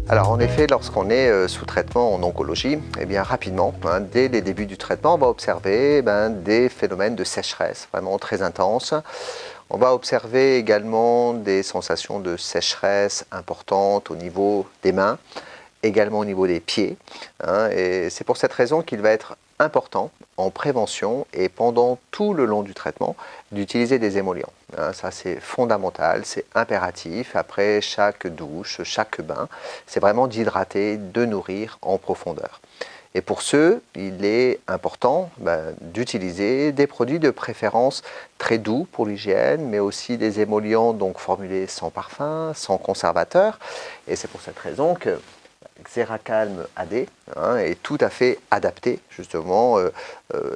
Alors en effet, lorsqu'on est sous traitement en oncologie, eh bien rapidement, dès les débuts du traitement, on va observer des phénomènes de sécheresse vraiment très intenses. On va observer également des sensations de sécheresse importantes au niveau des mains, également au niveau des pieds. Et c'est pour cette raison qu'il va être important en prévention et pendant tout le long du traitement d'utiliser des émollients. Ça c'est fondamental, c'est impératif. Après chaque douche, chaque bain, c'est vraiment d'hydrater, de nourrir en profondeur. Et pour ce, il est important d'utiliser des produits de préférence très doux pour l'hygiène, mais aussi des émollients donc formulés sans parfum, sans conservateur. Et c'est pour cette raison que Xeracalm AD est tout à fait adapté justement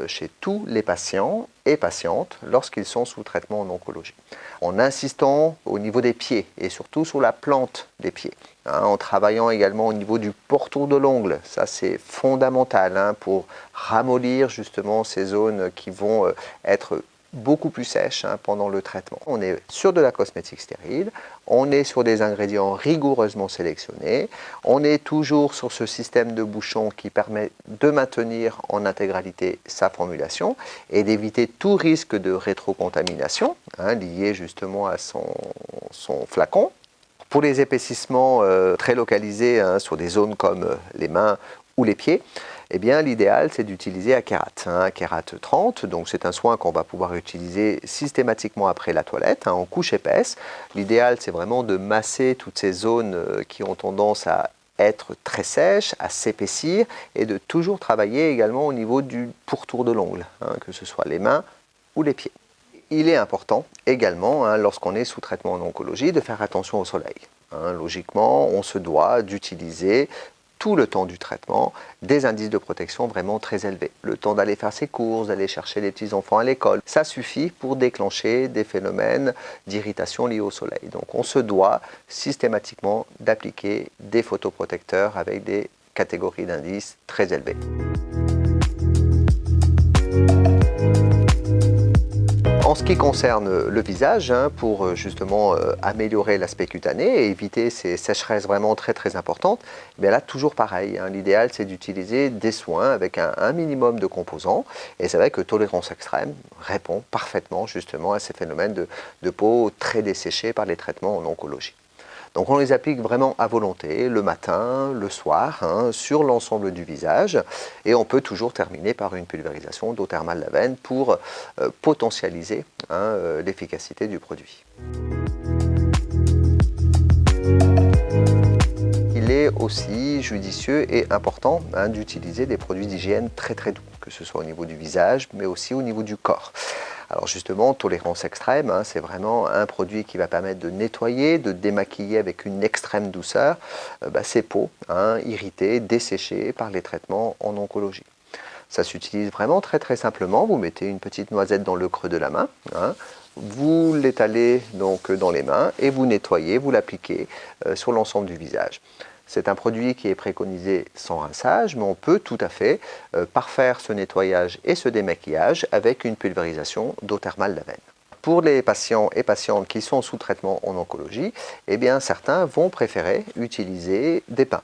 chez tous les patients et patientes lorsqu'ils sont sous traitement en oncologie. En insistant au niveau des pieds et surtout sur la plante des pieds, en travaillant également au niveau du pourtour de l'ongle, ça c'est fondamental pour ramollir justement ces zones qui vont être beaucoup plus sèches pendant le traitement. On est sur de la cosmétique stérile, on est sur des ingrédients rigoureusement sélectionnés, on est toujours sur ce système de bouchon qui permet de maintenir en intégralité sa formulation et d'éviter tout risque de rétrocontamination lié justement à son flacon. Pour les épaississements très localisés sur des zones comme les mains ou les pieds, eh bien l'idéal c'est d'utiliser Akerat, Akerat 30, donc c'est un soin qu'on va pouvoir utiliser systématiquement après la toilette, en couche épaisse. L'idéal c'est vraiment de masser toutes ces zones qui ont tendance à être très sèches, à s'épaissir et de toujours travailler également au niveau du pourtour de l'ongle, que ce soit les mains ou les pieds. Il est important également, lorsqu'on est sous traitement en oncologie, de faire attention au soleil. Logiquement, on se doit d'utiliser tout le temps du traitement des indices de protection vraiment très élevés. Le temps d'aller faire ses courses, d'aller chercher les petits-enfants à l'école, ça suffit pour déclencher des phénomènes d'irritation liés au soleil. Donc on se doit systématiquement d'appliquer des photoprotecteurs avec des catégories d'indices très élevées. En ce qui concerne le visage, pour justement améliorer l'aspect cutané et éviter ces sécheresses vraiment très importantes, bien là toujours pareil, l'idéal c'est d'utiliser des soins avec un minimum de composants et c'est vrai que Tolérance Extrême répond parfaitement justement à ces phénomènes de peau très desséchée par les traitements en oncologie. Donc on les applique vraiment à volonté, le matin, le soir, sur l'ensemble du visage. Et on peut toujours terminer par une pulvérisation d'eau thermale Lavène pour potentialiser l'efficacité du produit. Il est aussi judicieux et important d'utiliser des produits d'hygiène très doux, que ce soit au niveau du visage, mais aussi au niveau du corps. Alors justement, Tolérance Extrême, c'est vraiment un produit qui va permettre de nettoyer, de démaquiller avec une extrême douceur ces peaux irritées, desséchées par les traitements en oncologie. Ça s'utilise vraiment très simplement. Vous mettez une petite noisette dans le creux de la main, vous l'étalez donc dans les mains et vous nettoyez, vous l'appliquez sur l'ensemble du visage. C'est un produit qui est préconisé sans rinçage, mais on peut tout à fait parfaire ce nettoyage et ce démaquillage avec une pulvérisation d'eau thermale Lavène. Pour les patients et patientes qui sont sous traitement en oncologie, eh bien, certains vont préférer utiliser des pains.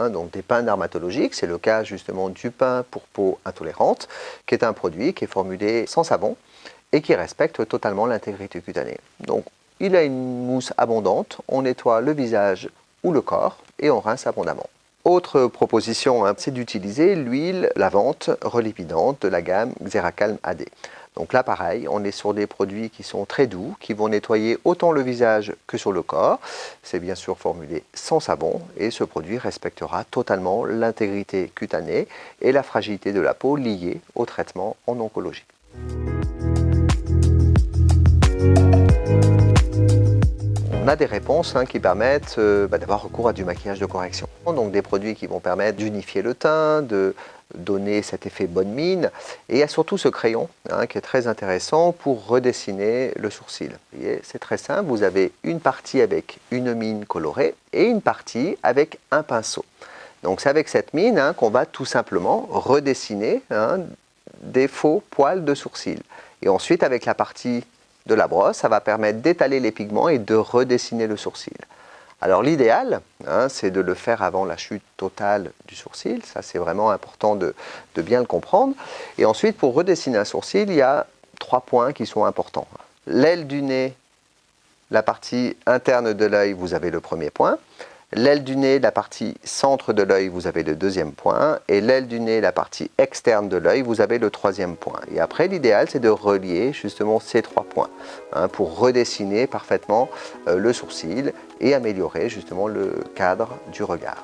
Donc des pains dermatologiques, c'est le cas justement du pain pour peau intolérante, qui est un produit qui est formulé sans savon et qui respecte totalement l'intégrité cutanée. Donc il a une mousse abondante, on nettoie le visage ou le corps et on rince abondamment. Autre proposition, c'est d'utiliser l'huile lavante relipidante de la gamme Xeracalm AD. Donc là pareil, on est sur des produits qui sont très doux, qui vont nettoyer autant le visage que sur le corps. C'est bien sûr formulé sans savon et ce produit respectera totalement l'intégrité cutanée et la fragilité de la peau liée au traitement en oncologie. On a des réponses qui permettent d'avoir recours à du maquillage de correction. Donc des produits qui vont permettre d'unifier le teint, de donner cet effet bonne mine. Et il y a surtout ce crayon qui est très intéressant pour redessiner le sourcil. C'est très simple, vous avez une partie avec une mine colorée et une partie avec un pinceau. Donc c'est avec cette mine qu'on va tout simplement redessiner des faux poils de sourcil. Et ensuite avec la partie de la brosse, ça va permettre d'étaler les pigments et de redessiner le sourcil. Alors l'idéal, c'est de le faire avant la chute totale du sourcil, ça c'est vraiment important de bien le comprendre. Et ensuite, pour redessiner un sourcil, il y a 3 points qui sont importants. L'aile du nez, la partie interne de l'œil, vous avez le premier point. L'aile du nez, la partie centre de l'œil, vous avez le deuxième point. Et l'aile du nez, la partie externe de l'œil, vous avez le troisième point. Et après, l'idéal, c'est de relier justement ces 3 points pour redessiner parfaitement le sourcil et améliorer justement le cadre du regard.